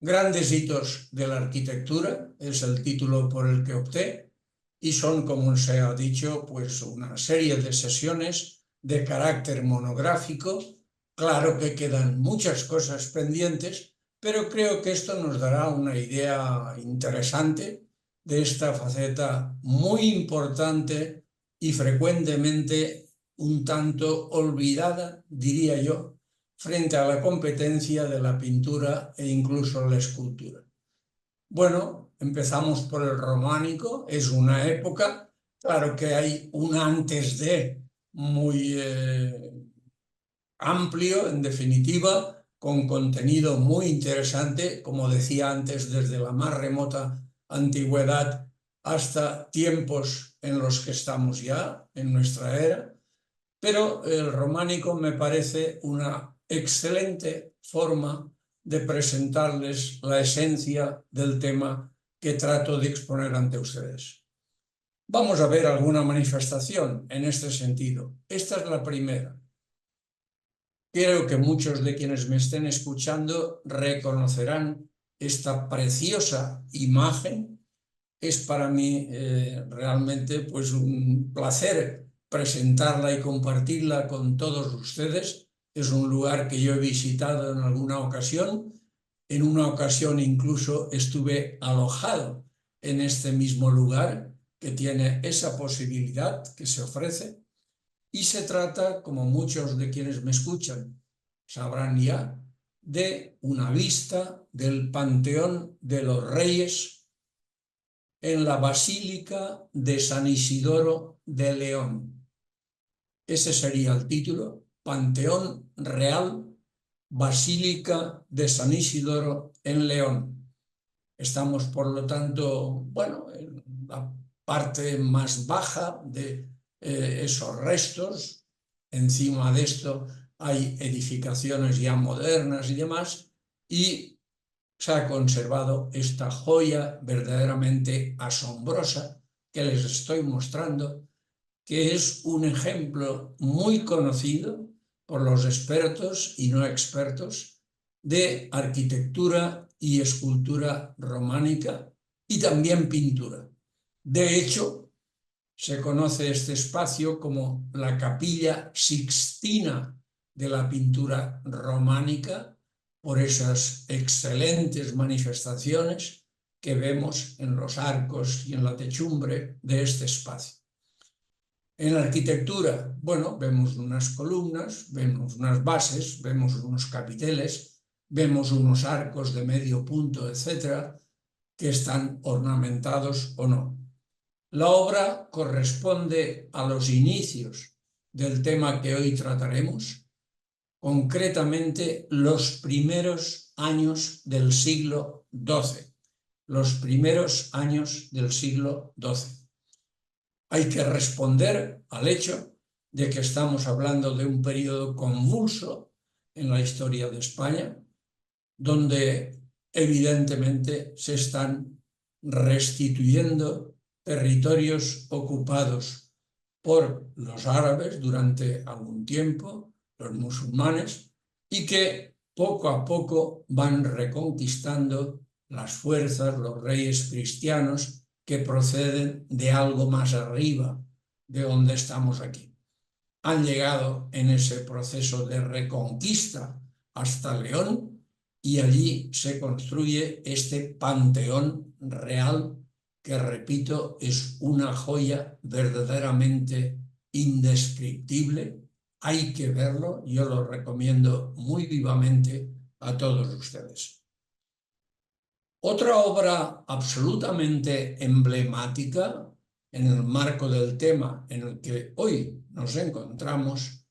Grandes hitos de la arquitectura es el título por el que opté y son, como se ha dicho, pues una serie de sesiones de carácter monográfico. Claro que quedan muchas cosas pendientes, pero creo que esto nos dará una idea interesante de esta faceta muy importante y frecuentemente un tanto olvidada, diría yo, frente a la competencia de la pintura e incluso la escultura. Bueno, empezamos por el románico, es una época, claro que hay un antes de muy amplio, en definitiva, con contenido muy interesante, como decía antes, desde la más remota antigüedad hasta tiempos en los que estamos ya, en nuestra era. Pero el románico me parece una excelente forma de presentarles la esencia del tema que trato de exponer ante ustedes. Vamos a ver alguna manifestación en este sentido. Esta es la primera. Creo que muchos de quienes me estén escuchando reconocerán esta preciosa imagen. Es para mí realmente pues un placer presentarla y compartirla con todos ustedes. Es un lugar que yo he visitado en alguna ocasión. En una ocasión incluso estuve alojado en este mismo lugar, que tiene esa posibilidad que se ofrece. Y se trata, como muchos de quienes me escuchan sabrán ya, de una vista del Panteón de los Reyes en la Basílica de San Isidoro de León. Ese sería el título: Panteón Real, Basílica de San Isidoro en León. Estamos, por lo tanto, bueno, en la parte más baja de esos restos. Encima de esto hay edificaciones ya modernas y demás, y se ha conservado esta joya verdaderamente asombrosa que les estoy mostrando, que es un ejemplo muy conocido por los expertos y no expertos de arquitectura y escultura románica y también pintura. De hecho, se conoce este espacio como la Capilla Sixtina de la pintura románica, por esas excelentes manifestaciones que vemos en los arcos y en la techumbre de este espacio. En la arquitectura, bueno, vemos unas columnas, vemos unas bases, vemos unos capiteles, vemos unos arcos de medio punto, etcétera, que están ornamentados o no. La obra corresponde a los inicios del tema que hoy trataremos, concretamente los primeros años del siglo XII. Los primeros años del siglo XII. Hay que responder al hecho de que estamos hablando de un periodo convulso en la historia de España, donde evidentemente se están restituyendo territorios ocupados por los árabes durante algún tiempo, los musulmanes, y que poco a poco van reconquistando las fuerzas, los reyes cristianos, que proceden de algo más arriba de donde estamos aquí. Han llegado en ese proceso de reconquista hasta León, y allí se construye este panteón real que, repito, es una joya verdaderamente indescriptible. Hay que verlo, yo lo recomiendo muy vivamente a todos ustedes. Otra obra absolutamente emblemática en el marco del tema en el que hoy nos encontramos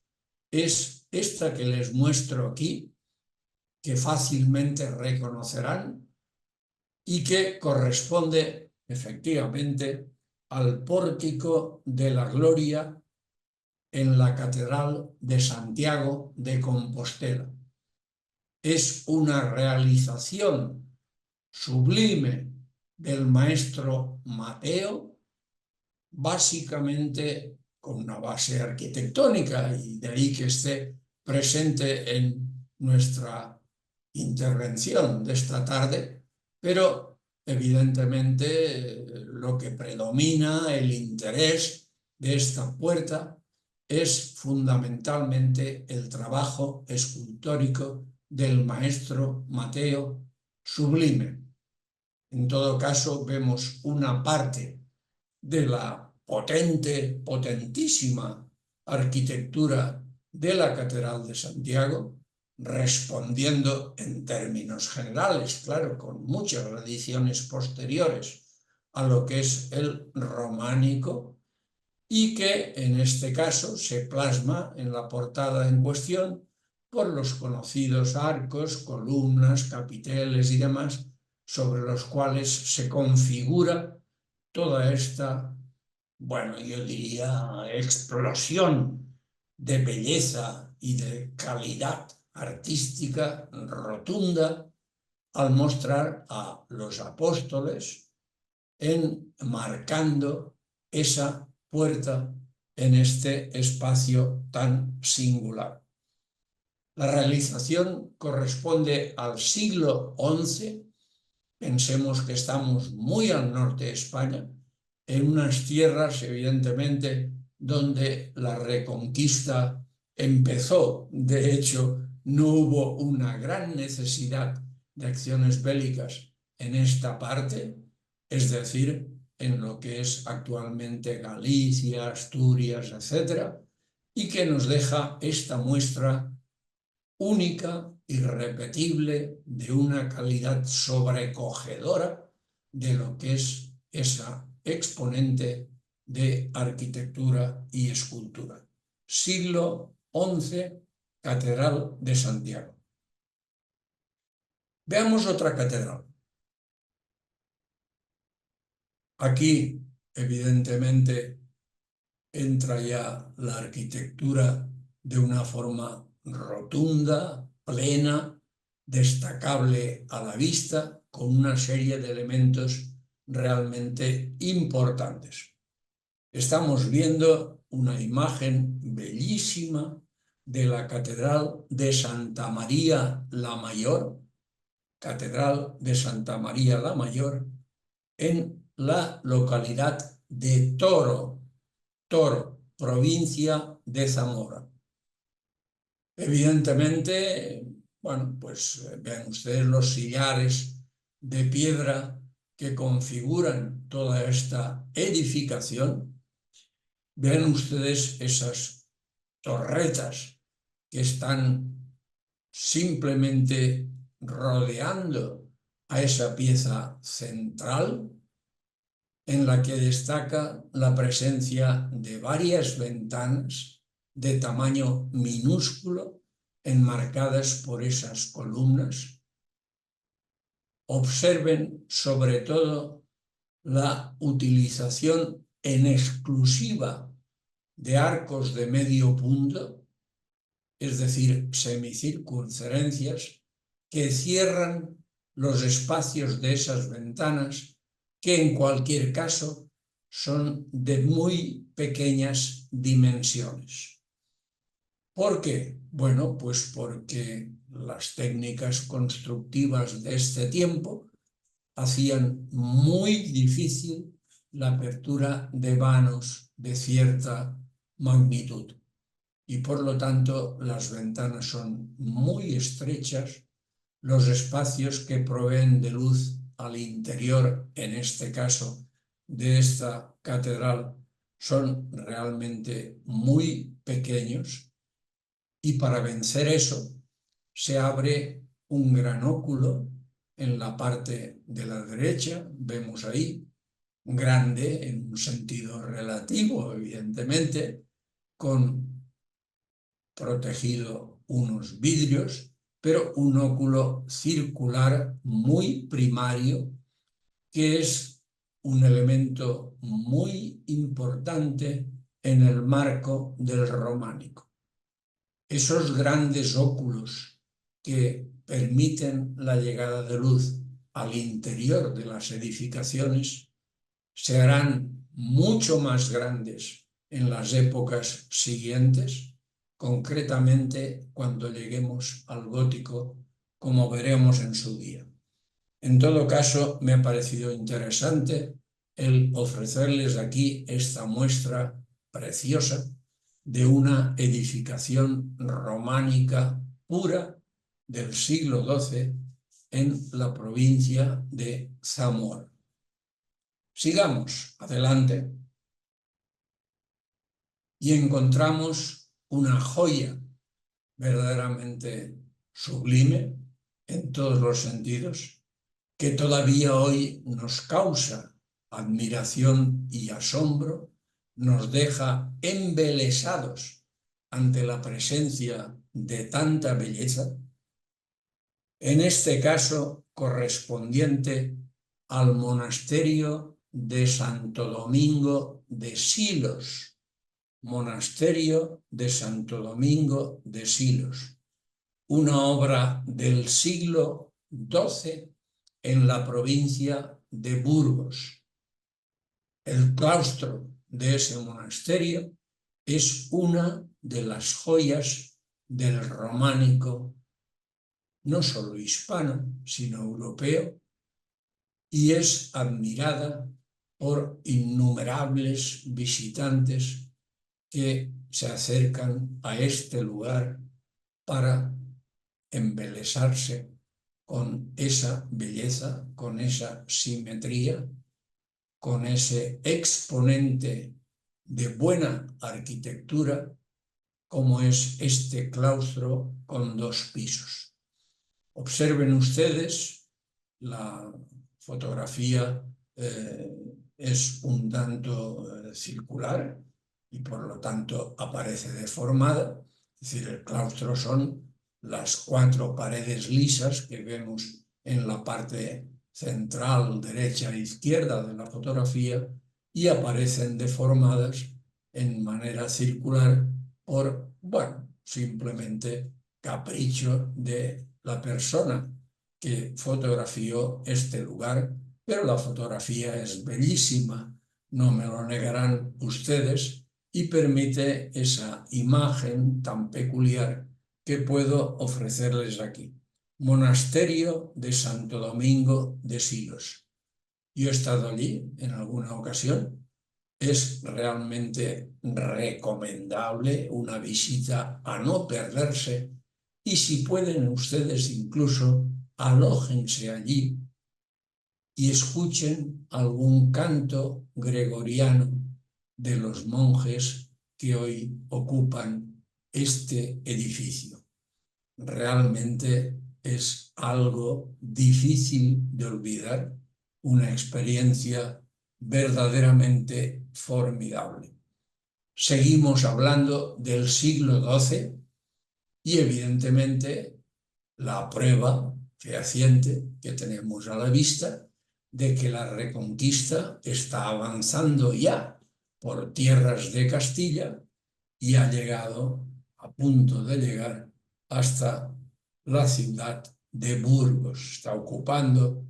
es esta que les muestro aquí, que fácilmente reconocerán y que corresponde efectivamente al pórtico de la Gloria en la Catedral de Santiago de Compostela. Es una realización sublime del maestro Mateo, básicamente con una base arquitectónica, y de ahí que esté presente en nuestra intervención de esta tarde, pero evidentemente lo que predomina, el interés de esta puerta, es fundamentalmente el trabajo escultórico del maestro Mateo Sublime. En todo caso, vemos una parte de la potentísima arquitectura de la Catedral de Santiago, respondiendo en términos generales, claro, con muchas adiciones posteriores a lo que es el románico, y que en este caso se plasma en la portada en cuestión por los conocidos arcos, columnas, capiteles y demás, sobre los cuales se configura toda esta, bueno, yo diría, explosión de belleza y de calidad artística rotunda al mostrar a los apóstoles marcando esa puerta en este espacio tan singular. La realización corresponde al siglo XI. Pensemos que estamos muy al norte de España, en unas tierras, evidentemente, donde la Reconquista empezó. De hecho, no hubo una gran necesidad de acciones bélicas en esta parte, es decir, en lo que es actualmente Galicia, Asturias, etc., y que nos deja esta muestra única, irrepetible, de una calidad sobrecogedora de lo que es esa exponente de arquitectura y escultura. Siglo XI, Catedral de Santiago. Veamos otra catedral. Aquí, evidentemente, entra ya la arquitectura de una forma rotunda, plena, destacable a la vista, con una serie de elementos realmente importantes. Estamos viendo una imagen bellísima de la Catedral de Santa María la Mayor, Catedral de Santa María la Mayor, en la localidad de Toro, provincia de Zamora. Evidentemente, bueno, pues vean ustedes los sillares de piedra que configuran toda esta edificación. Vean ustedes esas torretas que están simplemente rodeando a esa pieza central, en la que destaca la presencia de varias ventanas de tamaño minúsculo enmarcadas por esas columnas. Observen sobre todo la utilización en exclusiva de arcos de medio punto, es decir, semicircunferencias, que cierran los espacios de esas ventanas, que en cualquier caso son de muy pequeñas dimensiones. ¿Por qué? Bueno, pues porque las técnicas constructivas de este tiempo hacían muy difícil la apertura de vanos de cierta magnitud, y por lo tanto las ventanas son muy estrechas, los espacios que proveen de luz al interior, en este caso de esta catedral, son realmente muy pequeños, y para vencer eso se abre un gran óculo en la parte de la derecha, vemos ahí, grande en un sentido relativo, evidentemente, con protegido unos vidrios, pero un óculo circular muy primario, que es un elemento muy importante en el marco del románico. Esos grandes óculos que permiten la llegada de luz al interior de las edificaciones se harán mucho más grandes en las épocas siguientes, concretamente cuando lleguemos al gótico como veremos en su día. En todo caso, me ha parecido interesante el ofrecerles aquí esta muestra preciosa de una edificación románica pura del siglo XII en la provincia de Zamora. Sigamos adelante y encontramos una joya verdaderamente sublime en todos los sentidos, que todavía hoy nos causa admiración y asombro, nos deja embelesados ante la presencia de tanta belleza, en este caso correspondiente al monasterio de Santo Domingo de Silos, monasterio de Santo Domingo de Silos, una obra del siglo XII en la provincia de Burgos. El claustro de ese monasterio es una de las joyas del románico, no solo hispano, sino europeo, y es admirada por innumerables visitantes que se acercan a este lugar para embelesarse con esa belleza, con esa simetría, con ese exponente de buena arquitectura como es este claustro con 2 pisos. Observen ustedes, la fotografía es un tanto circular y por lo tanto aparece deformada, es decir, el claustro son las 4 paredes lisas que vemos en la parte central, derecha e izquierda de la fotografía y aparecen deformadas en manera circular por, bueno, simplemente capricho de la persona que fotografió este lugar, pero la fotografía es bellísima, no me lo negarán ustedes, y permite esa imagen tan peculiar que puedo ofrecerles aquí. Monasterio de Santo Domingo de Silos. Yo he estado allí en alguna ocasión. Es realmente recomendable una visita a no perderse y si pueden ustedes incluso alójense allí y escuchen algún canto gregoriano de los monjes que hoy ocupan este edificio. Realmente es algo difícil de olvidar, una experiencia verdaderamente formidable. Seguimos hablando del siglo XII y evidentemente la prueba fehaciente que tenemos a la vista de que la Reconquista está avanzando ya por tierras de Castilla y ha llegado, a punto de llegar, hasta la ciudad de Burgos. Está ocupando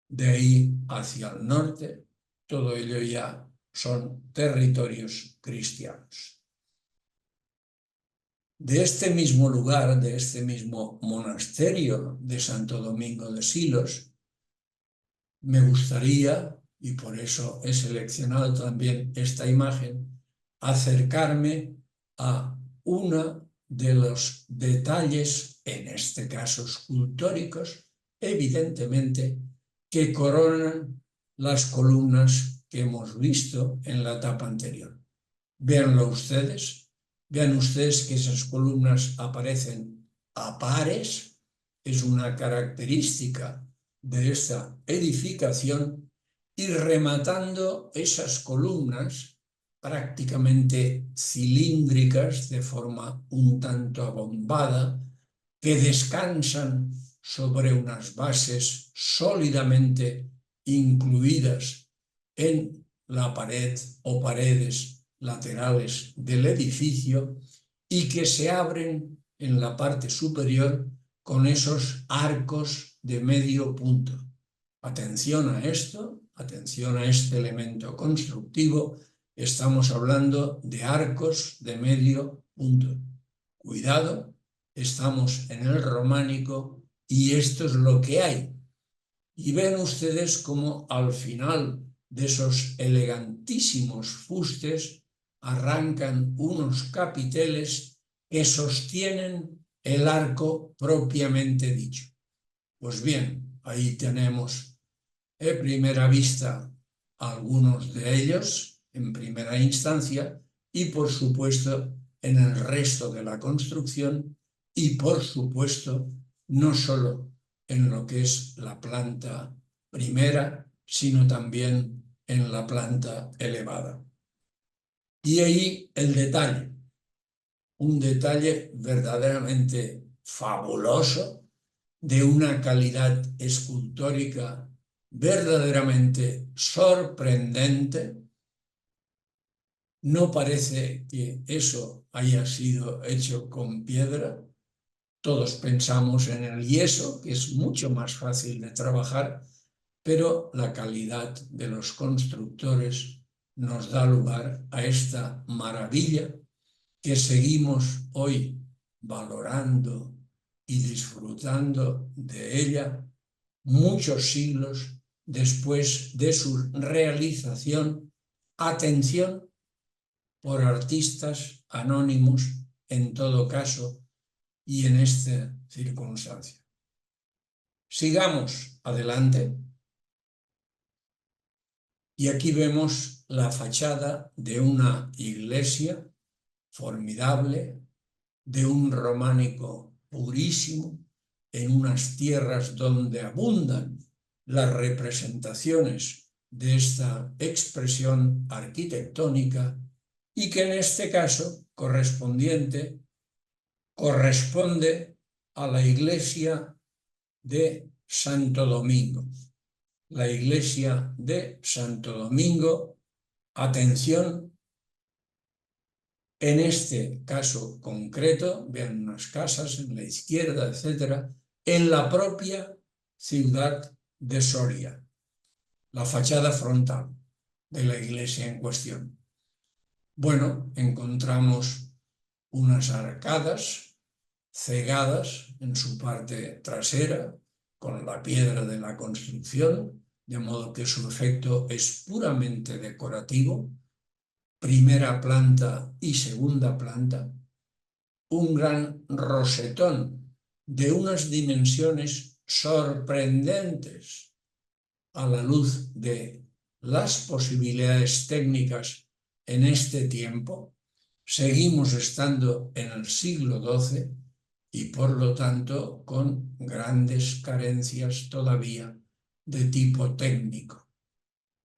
de ahí hacia el norte. Todo ello ya son territorios cristianos. De este mismo lugar, de este mismo monasterio de Santo Domingo de Silos, me gustaría, y por eso he seleccionado también esta imagen, acercarme a uno de los detalles, en este caso escultóricos, evidentemente, que coronan las columnas que hemos visto en la etapa anterior. Véanlo ustedes, vean ustedes que esas columnas aparecen a pares, es una característica de esta edificación, y rematando esas columnas prácticamente cilíndricas de forma un tanto abombada, que descansan sobre unas bases sólidamente incluidas en la pared o paredes laterales del edificio y que se abren en la parte superior con esos arcos de medio punto. Atención a esto, atención a este elemento constructivo. Estamos hablando de arcos de medio punto. Cuidado, estamos en el románico y esto es lo que hay. Y ven ustedes cómo al final de esos elegantísimos fustes arrancan unos capiteles que sostienen el arco propiamente dicho. Pues bien, ahí tenemos en primera vista algunos de ellos en primera instancia y por supuesto en el resto de la construcción y por supuesto no solo en lo que es la planta primera, sino también en la planta elevada. Y ahí el detalle, un detalle verdaderamente fabuloso, de una calidad escultórica verdaderamente sorprendente. No parece que eso haya sido hecho con piedra. Todos pensamos en el yeso, que es mucho más fácil de trabajar, pero la calidad de los constructores nos da lugar a esta maravilla que seguimos hoy valorando y disfrutando de ella muchos siglos después de su realización, atención, por artistas anónimos en todo caso y en esta circunstancia. Sigamos adelante y aquí vemos la fachada de una iglesia formidable, de un románico purísimo, en unas tierras donde abundan las representaciones de esta expresión arquitectónica y que en este caso corresponde a la iglesia de Santo Domingo. La iglesia de Santo Domingo, atención, en este caso concreto, vean unas casas en la izquierda, etcétera, en la propia ciudad de Soria, la fachada frontal de la iglesia en cuestión. Bueno, encontramos unas arcadas cegadas en su parte trasera con la piedra de la construcción, de modo que su efecto es puramente decorativo. Primera planta y segunda planta, un gran rosetón de unas dimensiones sorprendentes a la luz de las posibilidades técnicas en este tiempo. Seguimos estando en el siglo XII y por lo tanto con grandes carencias todavía de tipo técnico.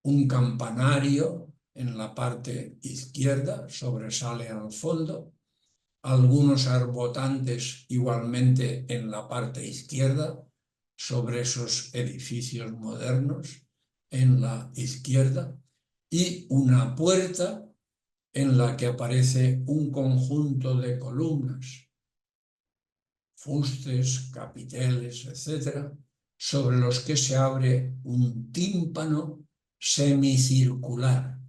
Un campanario en la parte izquierda sobresale al fondo, algunos arbotantes igualmente en la parte izquierda sobre esos edificios modernos en la izquierda y una puerta en la que aparece un conjunto de columnas, fustes, capiteles, etc., sobre los que se abre un tímpano semicircular.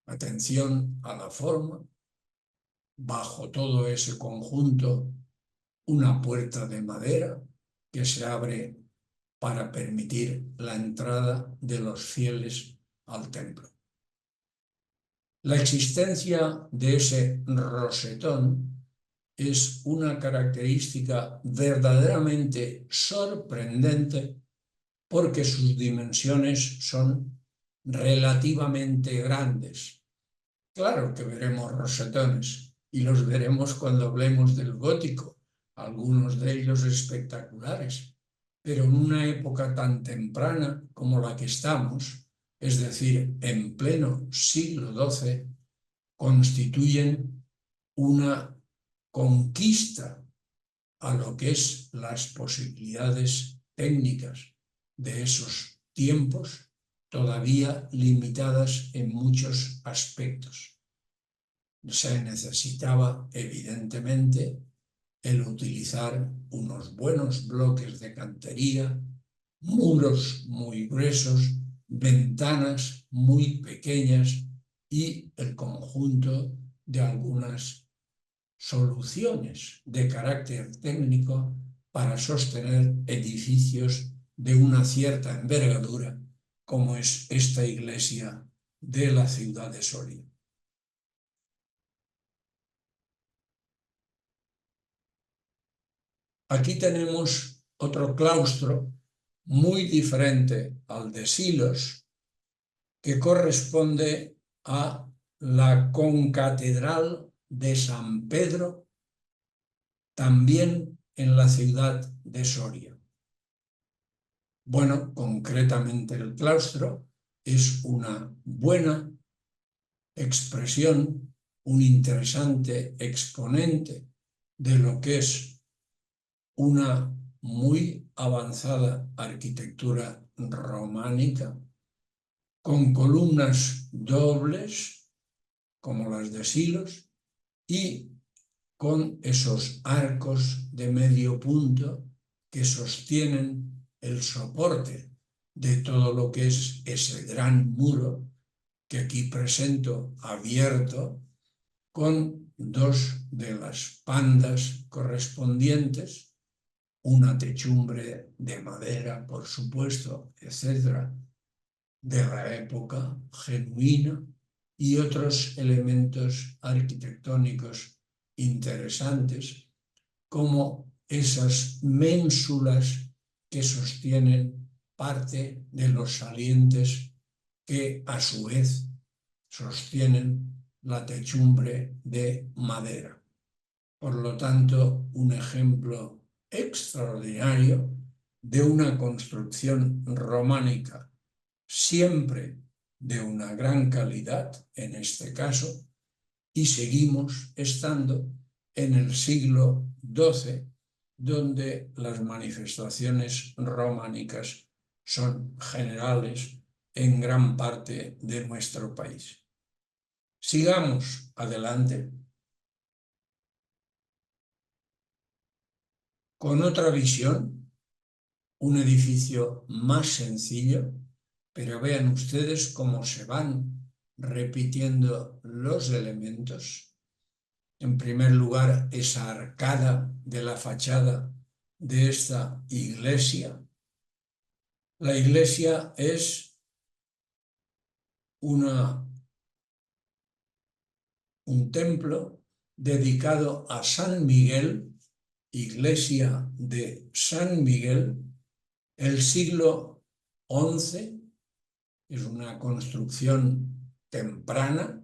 Atención a la forma. Bajo todo ese conjunto, una puerta de madera que se abre para permitir la entrada de los fieles al templo. La existencia de ese rosetón es una característica verdaderamente sorprendente porque sus dimensiones son relativamente grandes. Claro que veremos rosetones y los veremos cuando hablemos del gótico, algunos de ellos espectaculares, pero en una época tan temprana como la que estamos, es decir, en pleno siglo XII, constituyen una conquista a lo que es las posibilidades técnicas de esos tiempos, todavía limitadas en muchos aspectos. Se necesitaba, evidentemente, el utilizar unos buenos bloques de cantería, muros muy gruesos, ventanas muy pequeñas y el conjunto de algunas soluciones de carácter técnico para sostener edificios de una cierta envergadura, como es esta iglesia de la ciudad de Soria. Aquí tenemos otro claustro muy diferente al de Silos, que corresponde a la concatedral de San Pedro, también en la ciudad de Soria. Bueno, concretamente el claustro es una buena expresión, un interesante exponente de lo que es una muy avanzada arquitectura románica, con columnas dobles, como las de Silos, y con esos arcos de medio punto que sostienen el soporte de todo lo que es ese gran muro que aquí presento abierto, con dos de las pandas correspondientes, una techumbre de madera, por supuesto, etcétera, de la época genuina, y otros elementos arquitectónicos interesantes, como esas ménsulas que sostienen parte de los salientes que a su vez sostienen la techumbre de madera. Por lo tanto, un ejemplo extraordinario de una construcción románica, siempre de una gran calidad en este caso, y seguimos estando en el siglo XII, donde las manifestaciones románicas son generales en gran parte de nuestro país. Sigamos adelante con otra visión, un edificio más sencillo, pero vean ustedes cómo se van repitiendo los elementos. En primer lugar, esa arcada de la fachada de esta iglesia. La iglesia es un templo dedicado a San Miguel, iglesia de San Miguel, el siglo XI, es una construcción temprana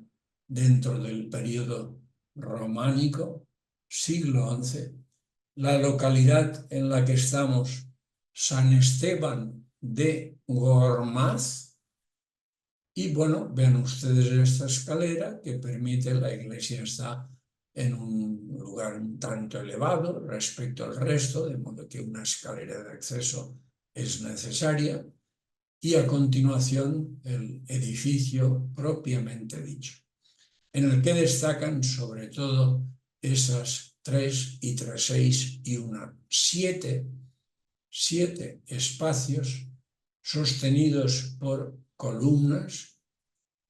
dentro del periodo románico, siglo XI. La localidad en la que estamos, San Esteban de Gormaz, y bueno, vean ustedes esta escalera que permite, la iglesia está en un lugar un tanto elevado respecto al resto, de modo que una escalera de acceso es necesaria, y a continuación el edificio propiamente dicho, en el que destacan sobre todo esas 3 y 3, 6 y 7 espacios sostenidos por columnas,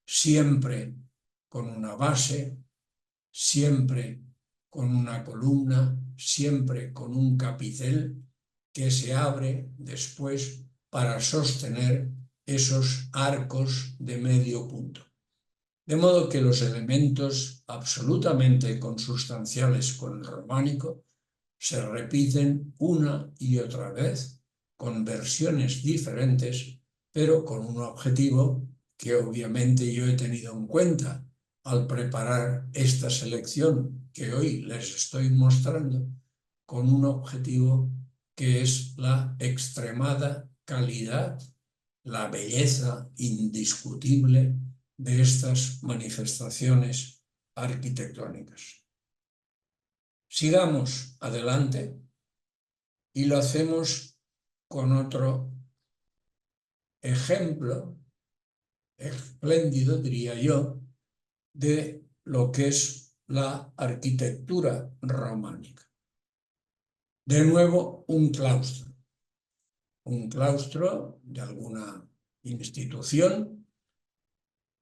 siempre con una base, siempre con una columna, siempre con un capitel que se abre después para sostener esos arcos de medio punto. De modo que los elementos absolutamente consustanciales con el románico se repiten una y otra vez, con versiones diferentes, pero con un objetivo que obviamente yo he tenido en cuenta al preparar esta selección que hoy les estoy mostrando, con un objetivo que es la extremada calidad, la belleza indiscutible de estas manifestaciones arquitectónicas. Sigamos adelante y lo hacemos con otro ejemplo espléndido, diría yo, de lo que es la arquitectura románica. De nuevo, un claustro de alguna institución,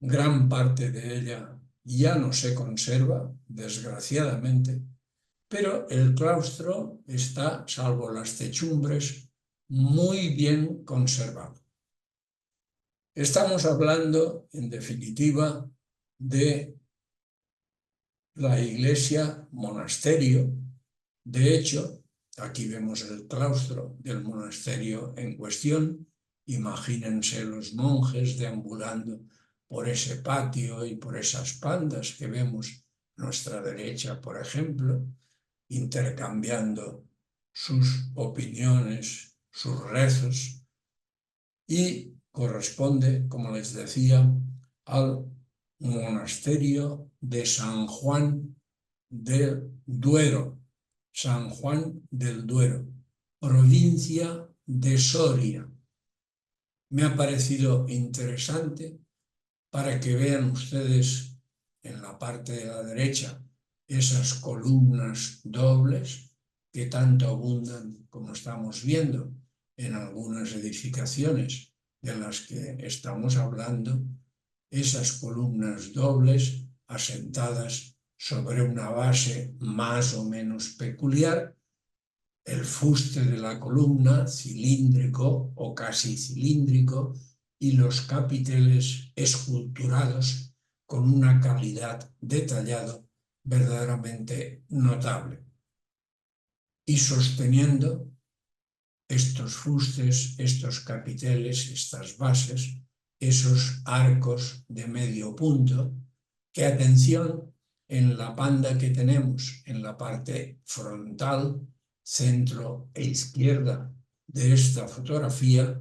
gran parte de ella ya no se conserva, desgraciadamente, pero el claustro está, salvo las techumbres, muy bien conservado. Estamos hablando, en definitiva, de la iglesia monasterio. De hecho, aquí vemos el claustro del monasterio en cuestión. Imagínense los monjes deambulando por ese patio y por esas pandas que vemos a nuestra derecha, por ejemplo, intercambiando sus opiniones, sus rezos, y corresponde, como les decía, al monasterio de San Juan del Duero, San Juan del Duero, provincia de Soria. Me ha parecido interesante para que vean ustedes en la parte de la derecha esas columnas dobles que tanto abundan, como estamos viendo, en algunas edificaciones de las que estamos hablando, esas columnas dobles asentadas sobre una base más o menos peculiar, el fuste de la columna cilíndrico o casi cilíndrico y los capiteles esculturados con una calidad detallada verdaderamente notable. Y sosteniendo estos fustes, estos capiteles, estas bases, esos arcos de medio punto, que atención, en la panda que tenemos en la parte frontal, centro e izquierda de esta fotografía,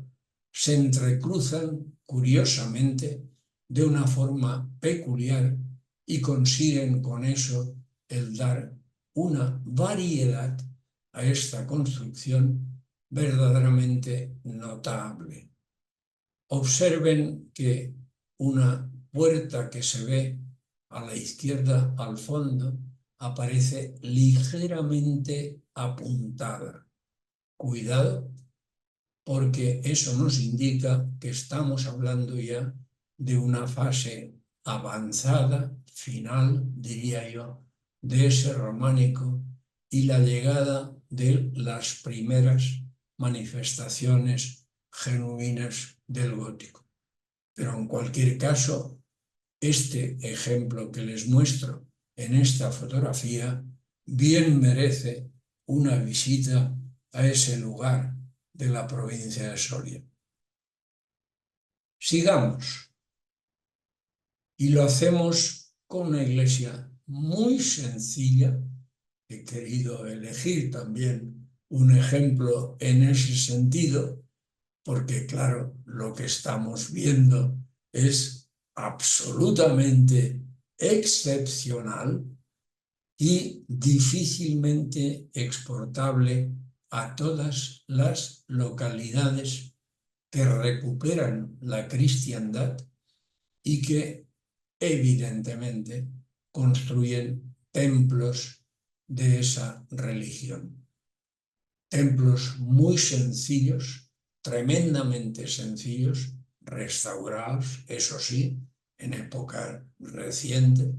se entrecruzan curiosamente de una forma peculiar y consiguen con eso el dar una variedad a esta construcción verdaderamente notable. Observen que una puerta que se ve a la izquierda al fondo aparece ligeramente apuntada. Cuidado, porque eso nos indica que estamos hablando ya de una fase avanzada, final, diría yo, de ese románico y la llegada de las primeras manifestaciones genuinas del gótico. Pero en cualquier caso, este ejemplo que les muestro en esta fotografía bien merece una visita a ese lugar de la provincia de Soria. Sigamos, y lo hacemos con una iglesia muy sencilla. He querido elegir también un ejemplo en ese sentido, porque claro, lo que estamos viendo es absolutamente excepcional y difícilmente exportable a todas las localidades que recuperan la cristiandad y que evidentemente construyen templos de esa religión. Templos muy sencillos, tremendamente sencillos, restaurados, eso sí, en época reciente,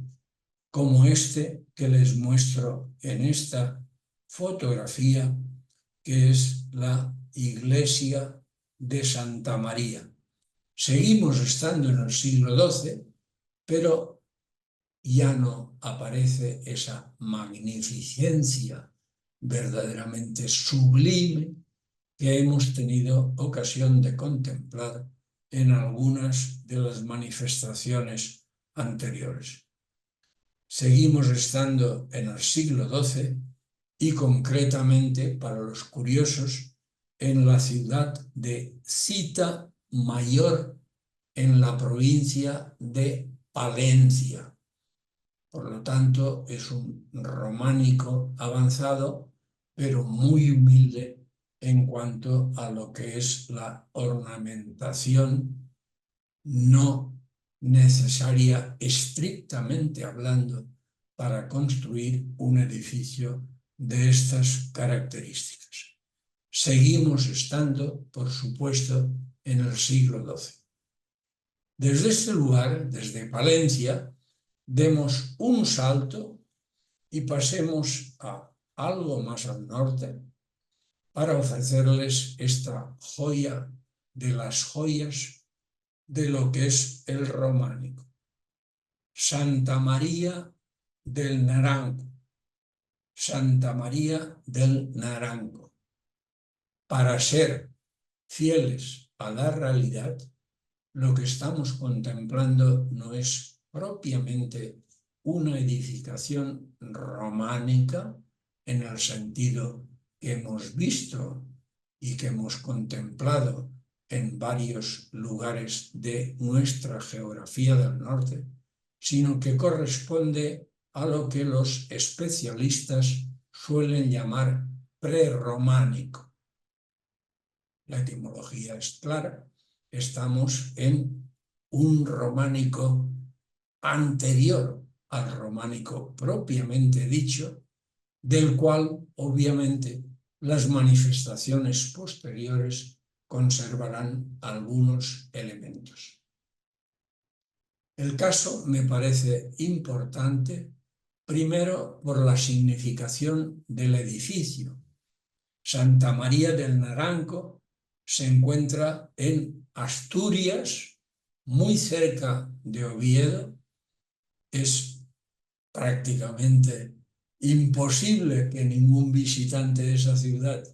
como este que les muestro en esta fotografía, que es la iglesia de Santa María. Seguimos estando en el siglo XII, pero ya no aparece esa magnificencia verdaderamente sublime que hemos tenido ocasión de contemplar en algunas de las manifestaciones anteriores. Seguimos estando en el siglo XII y concretamente, para los curiosos, en la ciudad de Cita Mayor, en la provincia de Palencia. Por lo tanto, es un románico avanzado, pero muy humilde en cuanto a lo que es la ornamentación no necesaria, estrictamente hablando, para construir un edificio de estas características. Seguimos estando, por supuesto, en el siglo XII. Desde este lugar, desde Palencia, demos un salto y pasemos a algo más al norte, para ofrecerles esta joya de las joyas de lo que es el románico. Santa María del Naranco. Santa María del Naranco. Para ser fieles a la realidad, lo que estamos contemplando no es propiamente una edificación románica en el sentido que hemos visto y que hemos contemplado en varios lugares de nuestra geografía del norte, sino que corresponde a lo que los especialistas suelen llamar prerrománico. La etimología es clara. Estamos en un románico anterior al románico propiamente dicho, del cual obviamente las manifestaciones posteriores conservarán algunos elementos. El caso me parece importante, primero por la significación del edificio. Santa María del Naranco se encuentra en Asturias, muy cerca de Oviedo. Es prácticamente imposible que ningún visitante de esa ciudad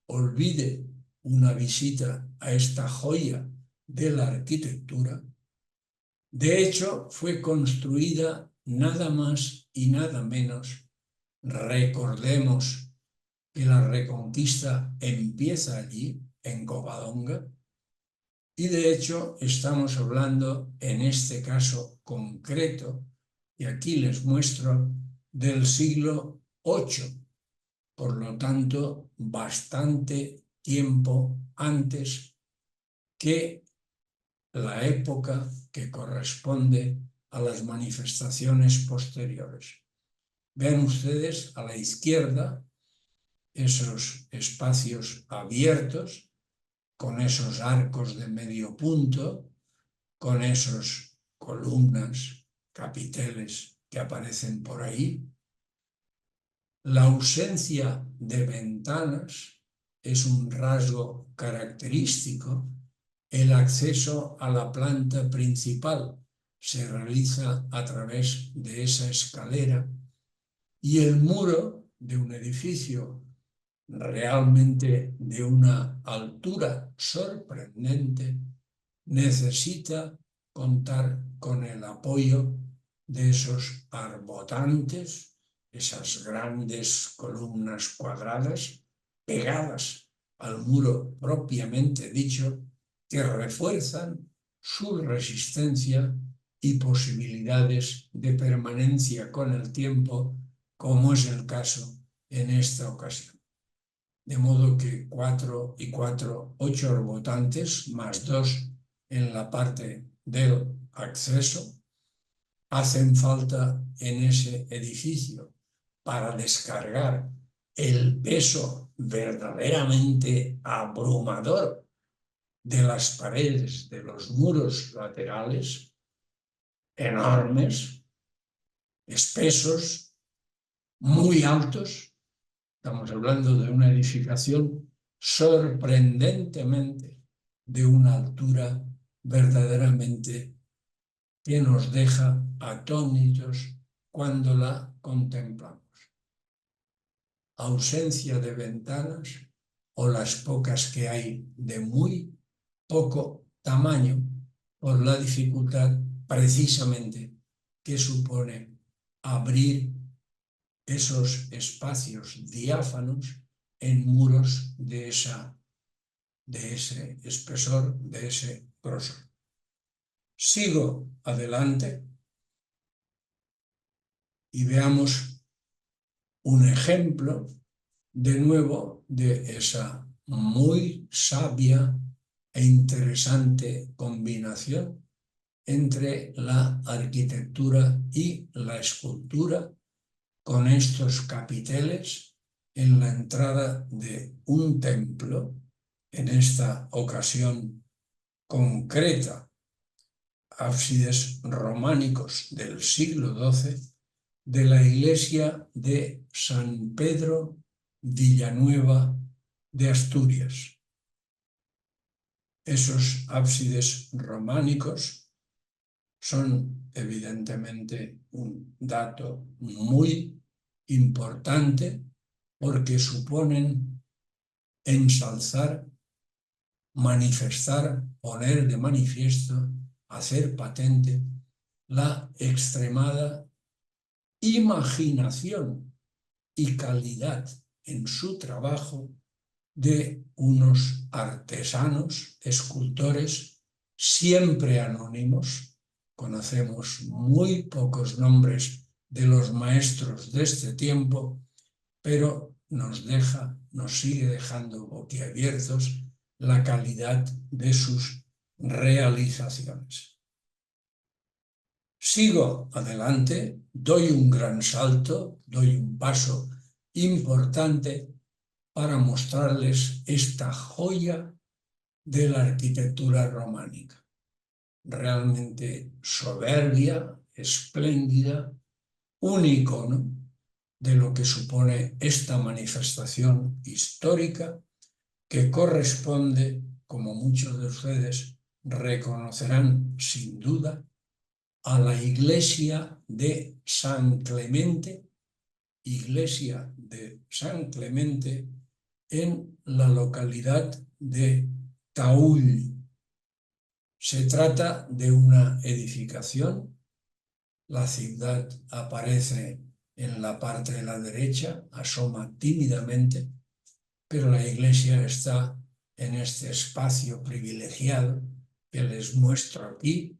olvide una visita a esta joya de la arquitectura. De hecho, fue construida nada más y nada menos. Recordemos que la Reconquista empieza allí, en Covadonga, y de hecho estamos hablando en este caso concreto, y aquí les muestro, del siglo VIII, por lo tanto bastante tiempo antes que la época que corresponde a las manifestaciones posteriores. Vean ustedes a la izquierda esos espacios abiertos, con esos arcos de medio punto, con esos columnas, capiteles que aparecen por ahí. La ausencia de ventanas es un rasgo característico. El acceso a la planta principal se realiza a través de esa escalera y el muro de un edificio realmente de una altura sorprendente necesita contar con el apoyo de esos arbotantes, esas grandes columnas cuadradas pegadas al muro propiamente dicho, que refuerzan su resistencia y posibilidades de permanencia con el tiempo, como es el caso en esta ocasión. De modo que 4 y 4, 8 arbotantes, más 2 en la parte del acceso, hacen falta en ese edificio para descargar el peso verdaderamente abrumador de las paredes, de los muros laterales, enormes, espesos, muy altos. Estamos hablando de una edificación sorprendentemente de una altura verdaderamente que nos deja atónitos cuando la contemplamos. Ausencia de ventanas o las pocas que hay de muy poco tamaño por la dificultad precisamente que supone abrir esos espacios diáfanos en muros de ese espesor, de ese grosor. Sigo adelante y veamos un ejemplo de nuevo de esa muy sabia e interesante combinación entre la arquitectura y la escultura, con estos capiteles en la entrada de un templo, en esta ocasión concreta, ábsides románicos del siglo XII, de la iglesia de San Pedro Villanueva de Asturias. Esos ábsides románicos son evidentemente un dato muy importante porque suponen ensalzar, manifestar, poner de manifiesto, hacer patente la extremada imaginación y calidad en su trabajo de unos artesanos, escultores, siempre anónimos. Conocemos muy pocos nombres de los maestros de este tiempo, pero nos sigue dejando boquiabiertos la calidad de sus realizaciones. Sigo adelante, doy un gran salto, doy un paso importante para mostrarles esta joya de la arquitectura románica. Realmente soberbia, espléndida, un icono de lo que supone esta manifestación histórica que corresponde, como muchos de ustedes reconocerán sin duda, a la iglesia de San Clemente, en la localidad de Taúll. Se trata de una edificación. La ciudad aparece en la parte de la derecha, asoma tímidamente, pero la iglesia está en este espacio privilegiado que les muestro aquí,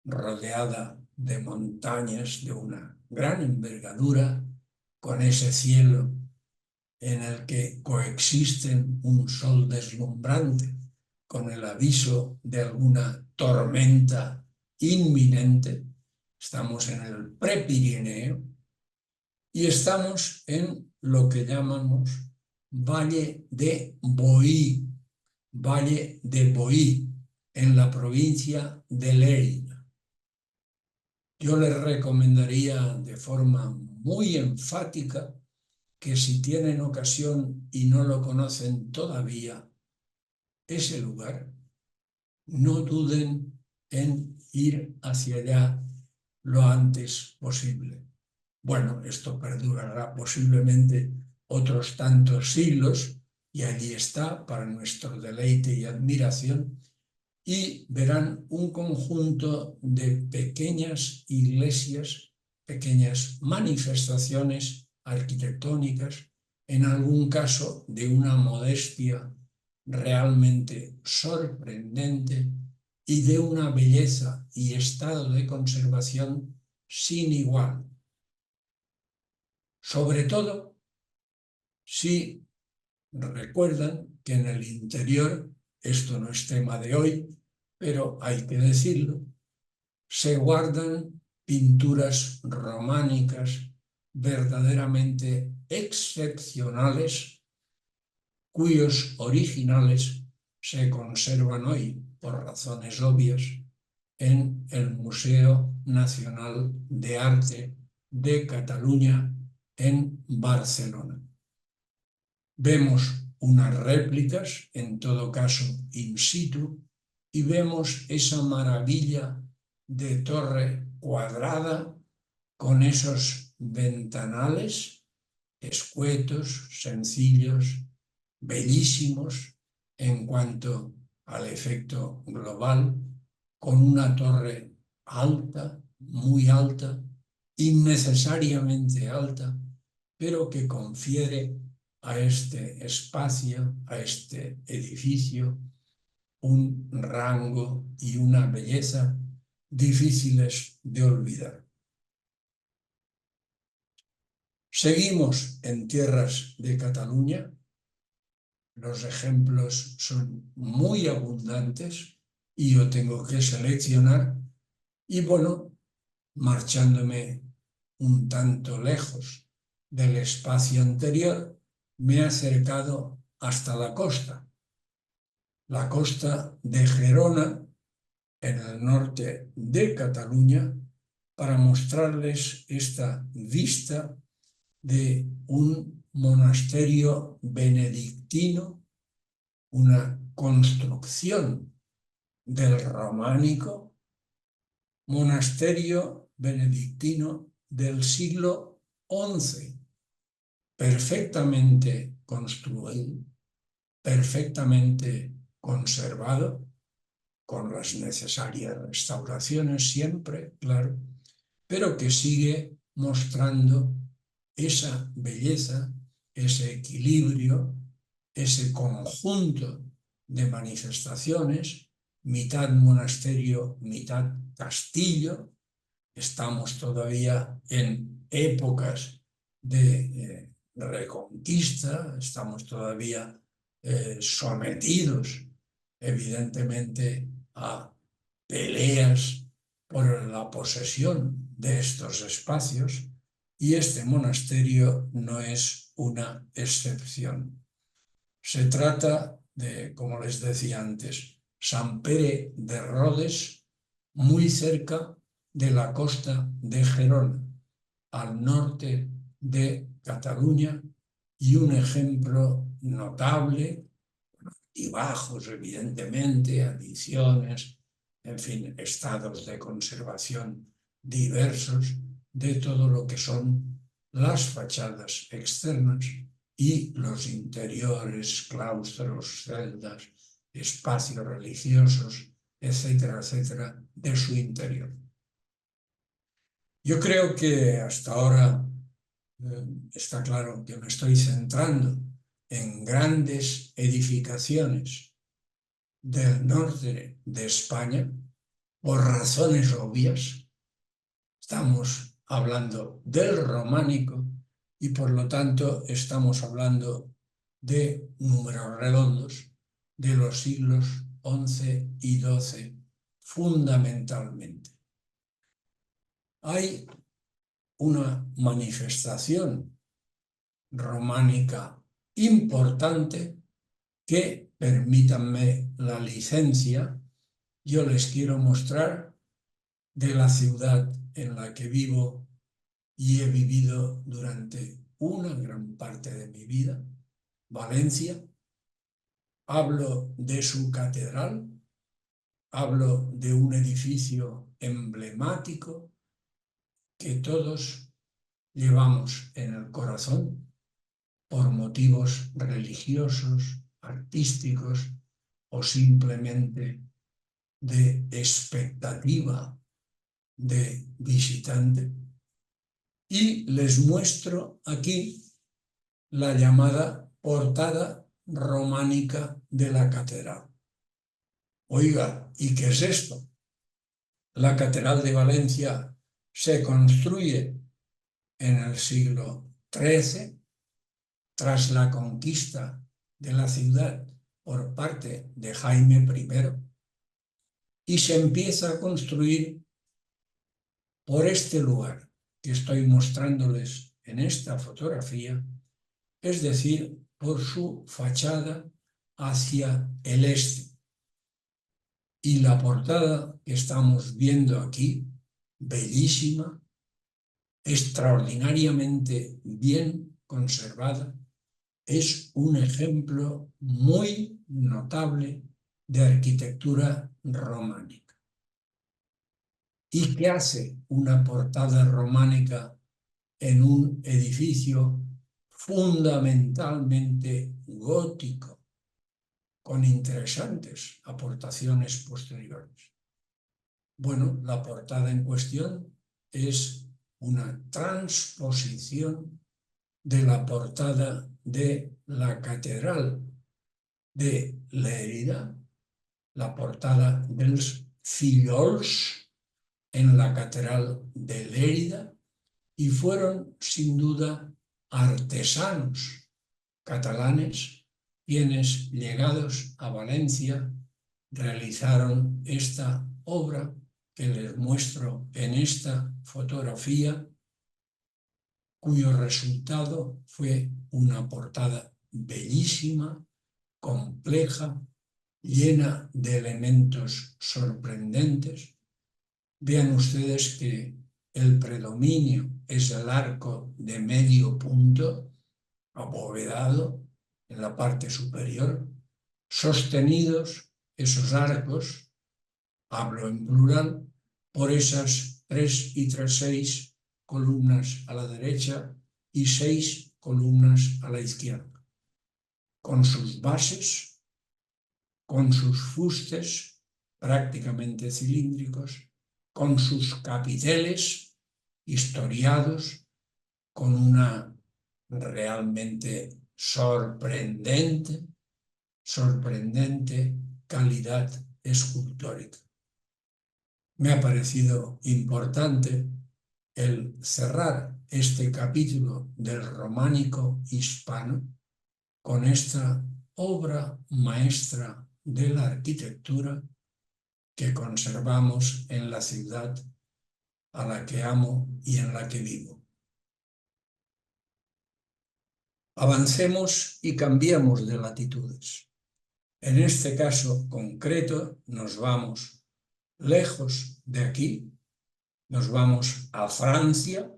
rodeada de montañas de una gran envergadura, con ese cielo en el que coexisten un sol deslumbrante con el aviso de alguna tormenta inminente. Estamos en el Prepirineo y estamos en lo que llamamos Valle de Boí, en la provincia de Lleida. Yo les recomendaría de forma muy enfática que si tienen ocasión y no lo conocen todavía, ese lugar, no duden en ir hacia allá lo antes posible. Bueno, esto perdurará posiblemente otros tantos siglos y allí está para nuestro deleite y admiración, y verán un conjunto de pequeñas iglesias, pequeñas manifestaciones arquitectónicas, en algún caso de una modestia realmente sorprendente y de una belleza y estado de conservación sin igual. Sobre todo, si recuerdan que en el interior, esto no es tema de hoy, pero hay que decirlo, se guardan pinturas románicas verdaderamente excepcionales, cuyos originales se conservan hoy, por razones obvias, en el Museo Nacional de Arte de Cataluña, en Barcelona. Vemos unas réplicas, en todo caso in situ, y vemos esa maravilla de torre cuadrada con esos ventanales escuetos, sencillos, bellísimos en cuanto al efecto global, con una torre alta, muy alta, innecesariamente alta, pero que confiere a este espacio, a este edificio, un rango y una belleza difíciles de olvidar. Seguimos en tierras de Cataluña. Los ejemplos son muy abundantes y yo tengo que seleccionar. Y bueno, marchándome un tanto lejos del espacio anterior, me he acercado hasta la costa de Gerona, en el norte de Cataluña, para mostrarles esta vista de un monasterio benedictino, una construcción del románico, monasterio benedictino del siglo XI, perfectamente construido, perfectamente conservado, con las necesarias restauraciones siempre, claro, pero que sigue mostrando esa belleza, ese equilibrio, ese conjunto de manifestaciones, mitad monasterio, mitad castillo. Estamos todavía en épocas de reconquista, estamos todavía sometidos, evidentemente, a peleas por la posesión de estos espacios, y este monasterio no es una excepción. Se trata de, como les decía antes, Sant Pere de Rodes, muy cerca de la costa de Gerona, al norte de Cataluña, y un ejemplo notable, y bajos, evidentemente, adiciones, en fin, estados de conservación diversos de todo lo que son las fachadas externas y los interiores, claustros, celdas, espacios religiosos, etcétera, etcétera, de su interior. Yo creo que hasta ahora está claro que me estoy centrando en grandes edificaciones del norte de España por razones obvias. Estamos hablando del románico y por lo tanto estamos hablando de números redondos de los siglos XI y XII fundamentalmente. Hay una manifestación románica importante que, permítanme la licencia, yo les quiero mostrar de la ciudad en la que vivo y he vivido durante una gran parte de mi vida, Valencia. Hablo de su catedral, hablo de un edificio emblemático que todos llevamos en el corazón por motivos religiosos, artísticos o simplemente de expectativa de visitante. Y les muestro aquí la llamada portada románica de la catedral. Oiga, ¿y qué es esto? La catedral de Valencia se construye en el siglo XIII, tras la conquista de la ciudad por parte de Jaime I, y se empieza a construir por este lugar que estoy mostrándoles en esta fotografía, es decir, por su fachada hacia el este. Y la portada que estamos viendo aquí, bellísima, extraordinariamente bien conservada, es un ejemplo muy notable de arquitectura románica. ¿Y qué hace una portada románica en un edificio fundamentalmente gótico, con interesantes aportaciones posteriores? Bueno, la portada en cuestión es una transposición de la portada de la Catedral de Lérida, la portada dels Fillols en la Catedral de Lérida, y fueron sin duda artesanos catalanes quienes, llegados a Valencia, realizaron esta obra que les muestro en esta fotografía, cuyo resultado fue una portada bellísima, compleja, llena de elementos sorprendentes. Vean ustedes que el predominio es el arco de medio punto, abovedado en la parte superior, sostenidos esos arcos, hablo en plural, por esas 3 y 3, 6 columnas a la derecha y 6 columnas a la izquierda, con sus bases, con sus fustes prácticamente cilíndricos, con sus capiteles historiados, con una realmente sorprendente calidad escultórica. Me ha parecido importante el cerrar este capítulo del románico hispano con esta obra maestra de la arquitectura que conservamos en la ciudad a la que amo y en la que vivo. Avancemos y cambiemos de latitudes. En este caso concreto nos vamos lejos de aquí, nos vamos a Francia,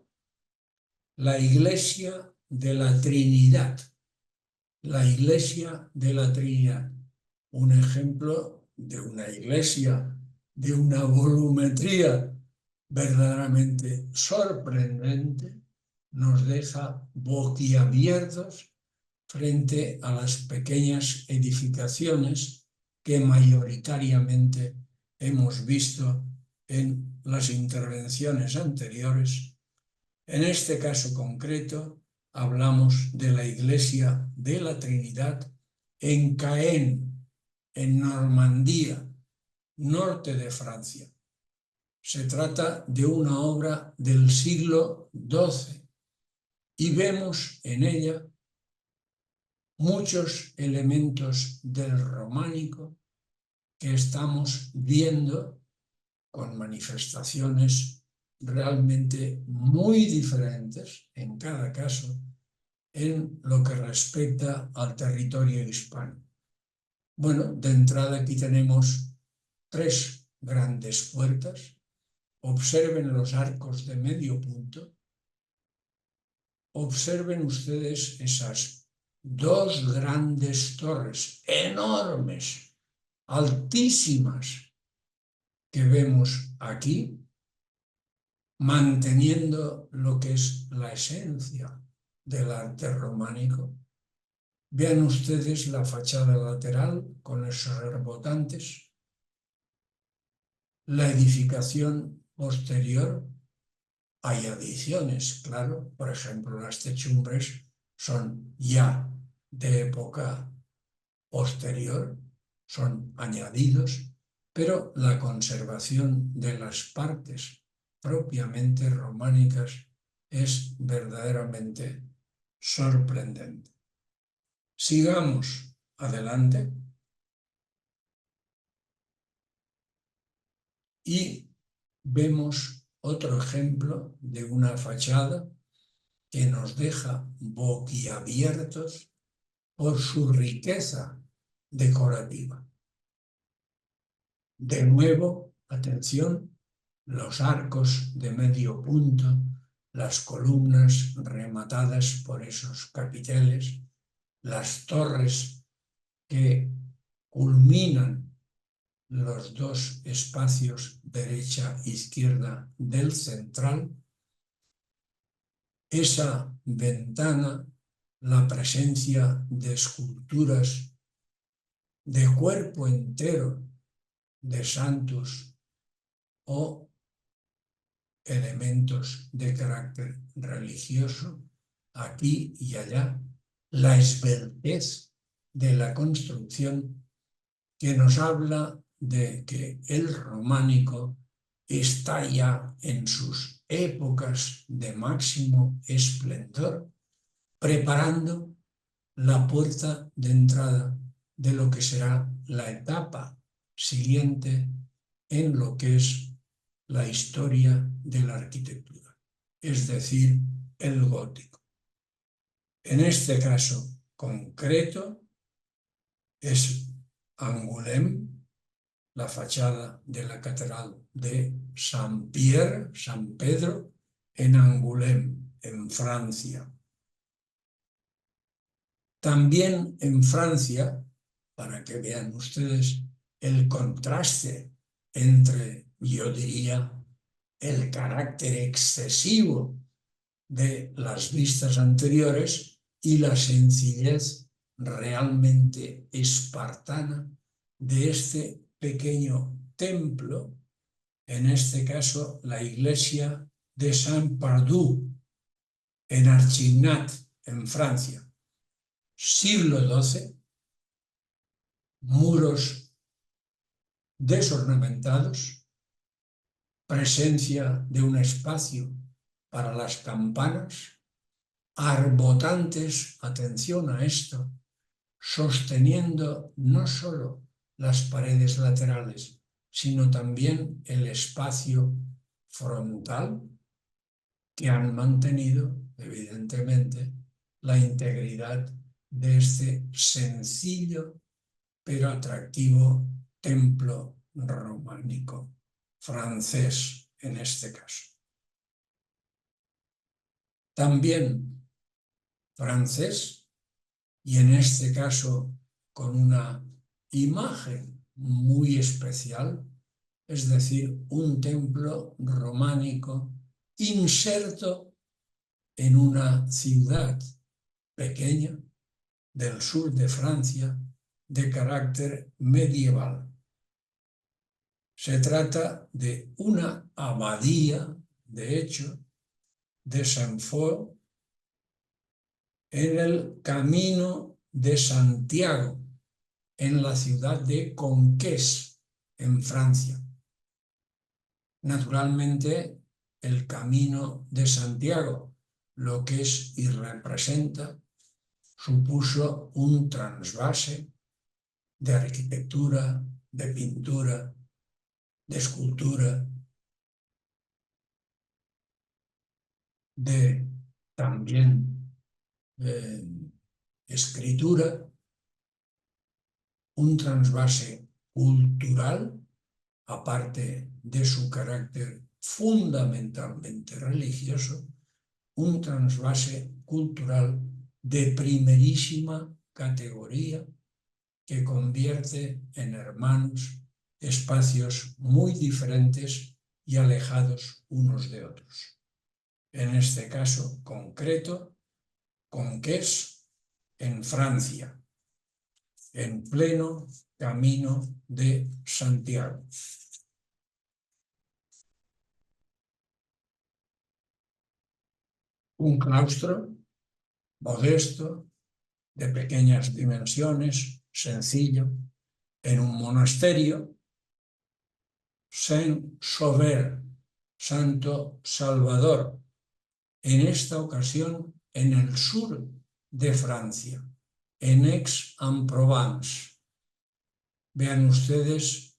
la Iglesia de la Trinidad. La Iglesia de la Trinidad, un ejemplo de una iglesia de una volumetría verdaderamente sorprendente, nos deja boquiabiertos frente a las pequeñas edificaciones que mayoritariamente hemos visto en las intervenciones anteriores. En este caso concreto, hablamos de la Iglesia de la Trinidad en Caen, en Normandía, norte de Francia. Se trata de una obra del siglo XII y vemos en ella muchos elementos del románico que estamos viendo con manifestaciones realmente muy diferentes en cada caso en lo que respecta al territorio hispano. Bueno, de entrada aquí tenemos 3 grandes puertas. Observen los arcos de medio punto. Observen ustedes esas 2 grandes torres enormes, altísimas, que vemos aquí, manteniendo lo que es la esencia del arte románico. Vean ustedes la fachada lateral con esos rebotantes, la edificación posterior. Hay adiciones, claro, por ejemplo, las techumbres son ya de época posterior, son añadidos, pero la conservación de las partes propiamente románicas es verdaderamente sorprendente. Sigamos adelante y vemos otro ejemplo de una fachada que nos deja boquiabiertos por su riqueza decorativa. De nuevo, atención, los arcos de medio punto, las columnas rematadas por esos capiteles, las torres que culminan los 2 espacios derecha-izquierda del central, esa ventana, la presencia de esculturas de cuerpo entero de santos o elementos de carácter religioso, aquí y allá, la esbeltez de la construcción que nos habla de que el románico está ya en sus épocas de máximo esplendor, preparando la puerta de entrada de lo que será la etapa siguiente en lo que es la historia de la arquitectura, es decir, el gótico. En este caso concreto es Angoulême, la fachada de la catedral de Saint-Pierre, San Pedro, en Angoulême, en Francia. También en Francia, para que vean ustedes el contraste entre, yo diría, el carácter excesivo de las vistas anteriores y la sencillez realmente espartana de este pequeño templo, en este caso la iglesia de Saint-Pardoux, en Archignat, en Francia. Siglo XII, muros desornamentados, presencia de un espacio para las campanas, arbotantes, atención a esto, sosteniendo no solo las paredes laterales, sino también el espacio frontal, que han mantenido, evidentemente, la integridad de este sencillo pero atractivo templo románico, francés en este caso. También francés, y en este caso con una imagen muy especial, es decir, un templo románico inserto en una ciudad pequeña del sur de Francia de carácter medieval. Se trata de una abadía, de hecho, de Saint-Fort, en el Camino de Santiago, en la ciudad de Conques, en Francia. Naturalmente, el Camino de Santiago, lo que es y representa, supuso un trasvase de arquitectura, de pintura, de escultura, de también escritura, un trasvase cultural, aparte de su carácter fundamentalmente religioso, un trasvase cultural de primerísima categoría que convierte en hermanos espacios muy diferentes y alejados unos de otros. En este caso concreto, Conques, en Francia, en pleno Camino de Santiago. Un claustro modesto, de pequeñas dimensiones, sencillo, en un monasterio, Saint-Sauveur, Santo Salvador, en esta ocasión en el sur de Francia, en Aix-en-Provence. Vean ustedes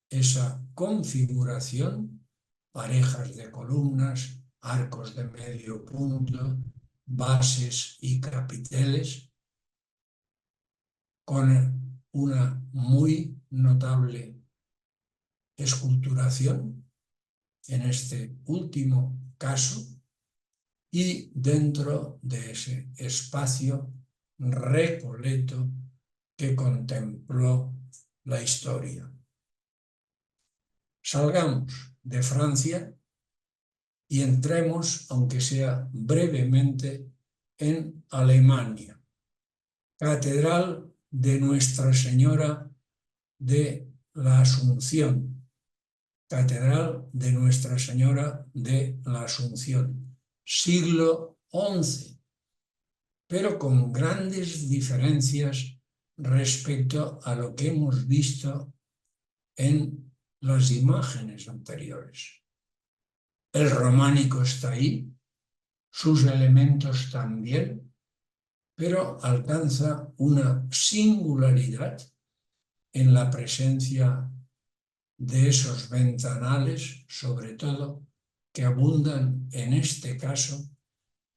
esa configuración, parejas de columnas, arcos de medio punto, bases y capiteles, con una muy notable esculturación, en este último caso, y dentro de ese espacio recoleto que contempló la historia. Salgamos de Francia y entremos, aunque sea brevemente, en Alemania. Catedral de Nuestra Señora de la Asunción. Catedral de Nuestra Señora de la Asunción. Siglo XI, pero con grandes diferencias respecto a lo que hemos visto en las imágenes anteriores. El románico está ahí, sus elementos también, pero alcanza una singularidad en la presencia de esos ventanales, sobre todo, que abundan en este caso,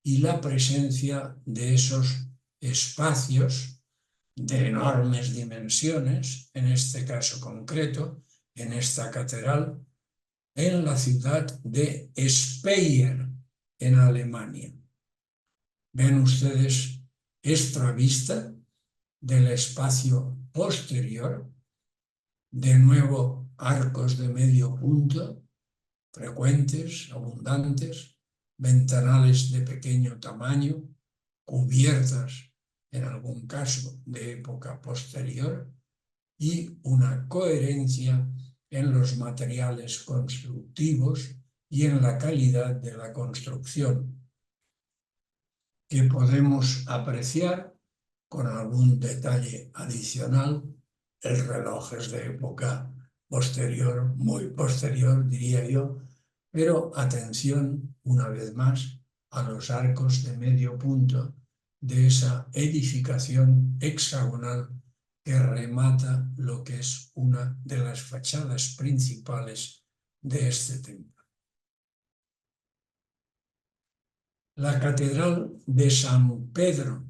y la presencia de esos espacios de enormes dimensiones, en este caso concreto, en esta catedral, en la ciudad de Speyer, en Alemania. Ven ustedes esta vista del espacio posterior, de nuevo arcos de medio punto, frecuentes, abundantes, ventanales de pequeño tamaño, cubiertas en algún caso de época posterior, y una coherencia en los materiales constructivos y en la calidad de la construcción, que podemos apreciar con algún detalle adicional. El reloj es de época posterior, muy posterior, diría yo, pero atención, una vez más, a los arcos de medio punto de esa edificación hexagonal que remata lo que es una de las fachadas principales de este templo. La Catedral de San Pedro,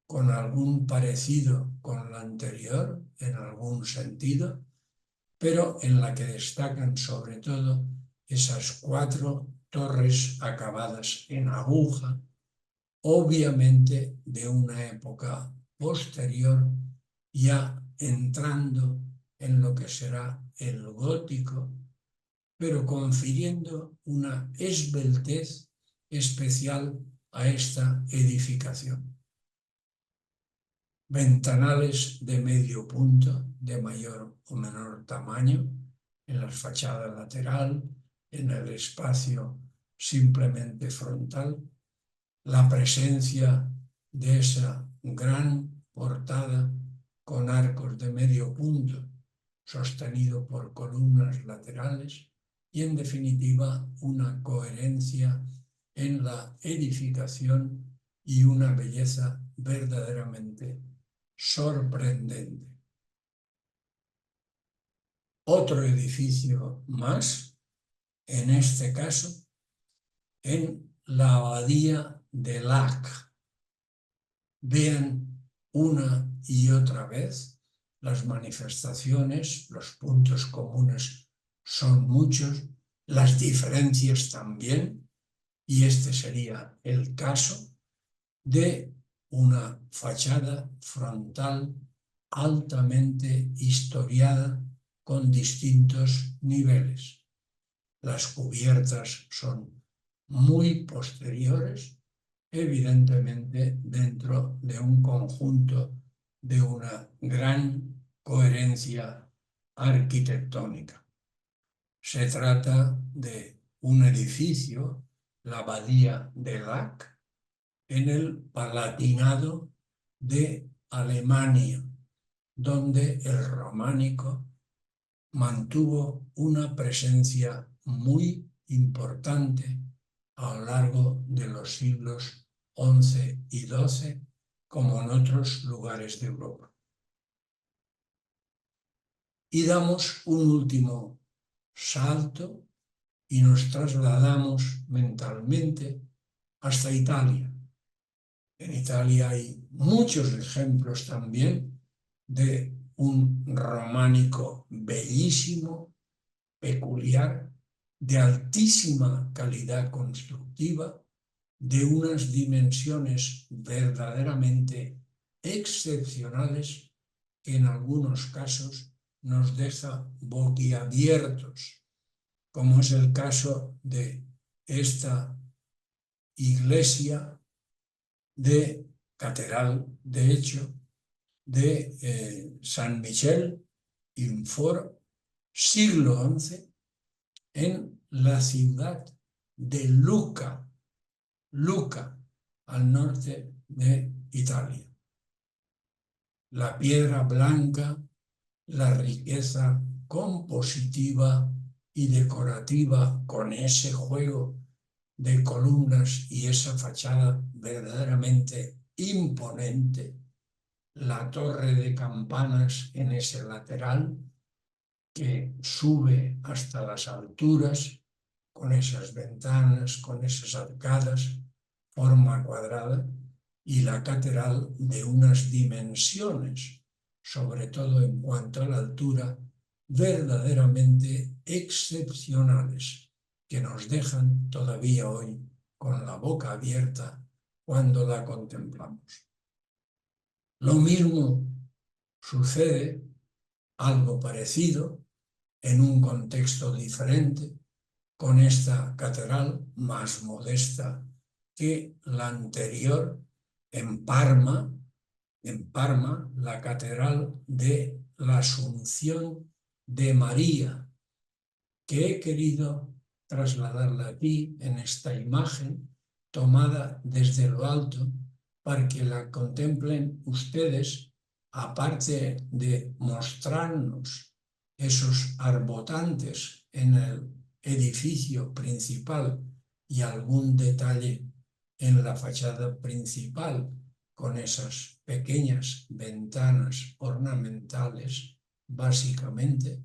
con algún parecido con la anterior en algún sentido, pero en la que destacan sobre todo esas 4 torres acabadas en aguja, obviamente de una época posterior, ya entrando en lo que será el gótico, pero confiriendo una esbeltez especial a esta edificación. Ventanales de medio punto, de mayor o menor tamaño, en las fachadas lateral, en el espacio simplemente frontal, la presencia de esa gran portada con arcos de medio punto sostenido por columnas laterales y, en definitiva, una coherencia en la edificación y una belleza verdaderamente sorprendente. Otro edificio más, en este caso, en la abadía de Lac. Vean una y otra vez las manifestaciones, los puntos comunes son muchos, las diferencias también, y este sería el caso de una fachada frontal altamente historiada con distintos niveles. Las cubiertas son muy posteriores, evidentemente dentro de un conjunto de una gran coherencia arquitectónica. Se trata de un edificio, la abadía de Lac, en el Palatinado de Alemania, donde el románico mantuvo una presencia muy importante a lo largo de los siglos XI y XII, como en otros lugares de Europa. Y damos un último salto y nos trasladamos mentalmente hasta Italia. En Italia hay muchos ejemplos también de un románico bellísimo, peculiar, de altísima calidad constructiva, de unas dimensiones verdaderamente excepcionales que en algunos casos nos deja boquiabiertos, como es el caso de esta iglesia de catedral, de hecho, de San Michel in Foro, siglo XI, en la ciudad de Lucca, al norte de Italia. La piedra blanca, la riqueza compositiva y decorativa con ese juego de columnas y esa fachada verdaderamente imponente, la torre de campanas en ese lateral que sube hasta las alturas con esas ventanas, con esas arcadas, forma cuadrada, y la catedral de unas dimensiones, sobre todo en cuanto a la altura, verdaderamente excepcionales, que nos dejan todavía hoy con la boca abierta cuando la contemplamos. Lo mismo sucede, algo parecido, en un contexto diferente, con esta catedral más modesta que la anterior en Parma, la catedral de la Asunción de María, que he querido trasladarla aquí en esta imagen tomada desde lo alto para que la contemplen ustedes, aparte de mostrarnos esos arbotantes en el edificio principal y algún detalle en la fachada principal con esas pequeñas ventanas ornamentales, básicamente,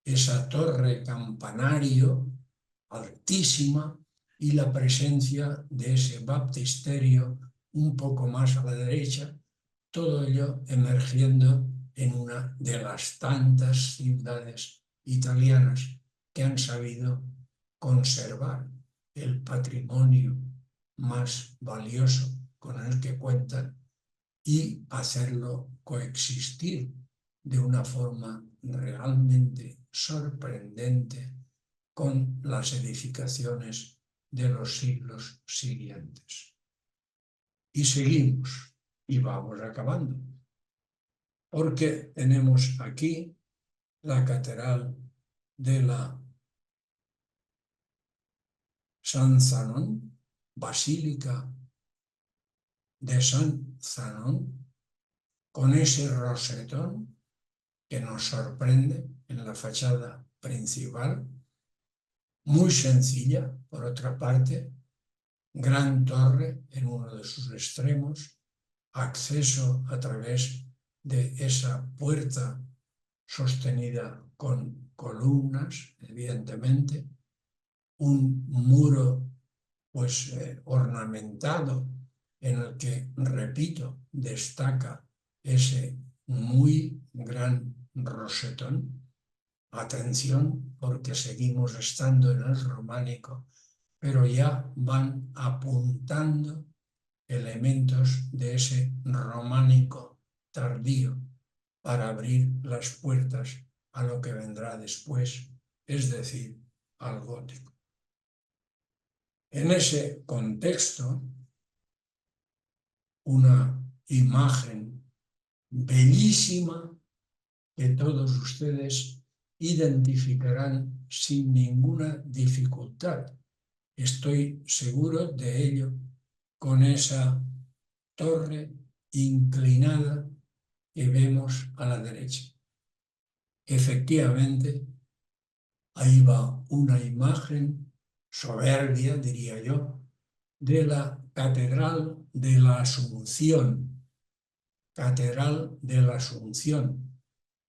esa torre campanario altísima y la presencia de ese baptisterio un poco más a la derecha, todo ello emergiendo en una de las tantas ciudades italianas que han sabido conservar el patrimonio más valioso con el que cuentan y hacerlo coexistir de una forma realmente sorprendente con las edificaciones de los siglos siguientes. Y seguimos, y vamos acabando, porque tenemos aquí la catedral de la San Zanón, Basílica de San Zanón, con ese rosetón que nos sorprende en la fachada principal, muy sencilla, por otra parte, gran torre en uno de sus extremos, acceso a través de esa puerta sostenida con columnas, evidentemente, un muro pues ornamentado en el que, repito, destaca ese muy gran rosetón. Atención, porque seguimos estando en el románico, pero ya van apuntando elementos de ese románico tardío para abrir las puertas a lo que vendrá después, es decir, al gótico. En ese contexto, una imagen bellísima que todos ustedes identificarán sin ninguna dificultad. Estoy seguro de ello, con esa torre inclinada que vemos a la derecha. Efectivamente, ahí va una imagen soberbia, diría yo, de la Catedral de la Asunción. Catedral de la Asunción,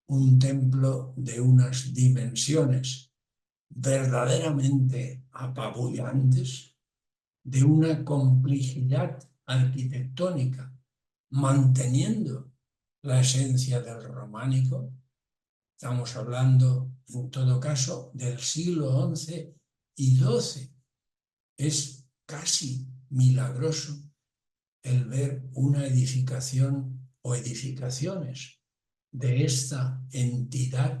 un templo de unas dimensiones verdaderamente apabullantes, de una complejidad arquitectónica, manteniendo la esencia del románico. Estamos hablando, en todo caso, del siglo XI y XII. Es casi milagroso el ver una edificación o edificaciones de esta entidad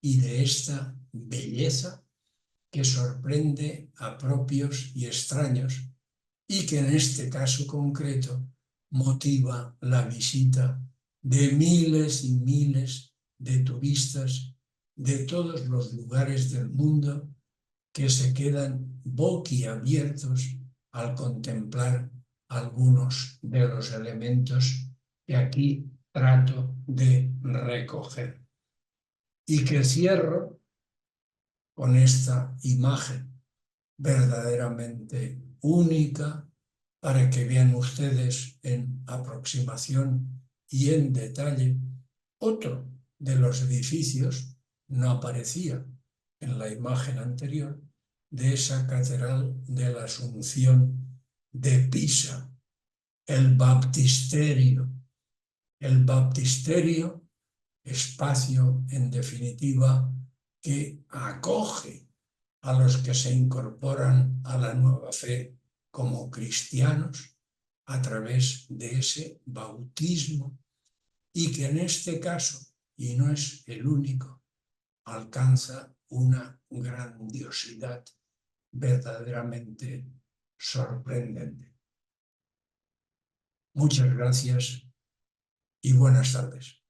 y de esta belleza que sorprende a propios y extraños y que en este caso concreto motiva la visita de miles y miles de turistas de todos los lugares del mundo que se quedan boquiabiertos al contemplar algunos de los elementos que aquí trato de recoger. Y que cierro con esta imagen verdaderamente única para que vean ustedes en aproximación y en detalle otro de los edificios, no aparecía en la imagen anterior, de esa catedral de la Asunción de Pisa, el baptisterio. El baptisterio, espacio en definitiva que acoge a los que se incorporan a la nueva fe como cristianos, a través de ese bautismo y que en este caso, y no es el único, alcanza una grandiosidad verdaderamente sorprendente. Muchas gracias y buenas tardes.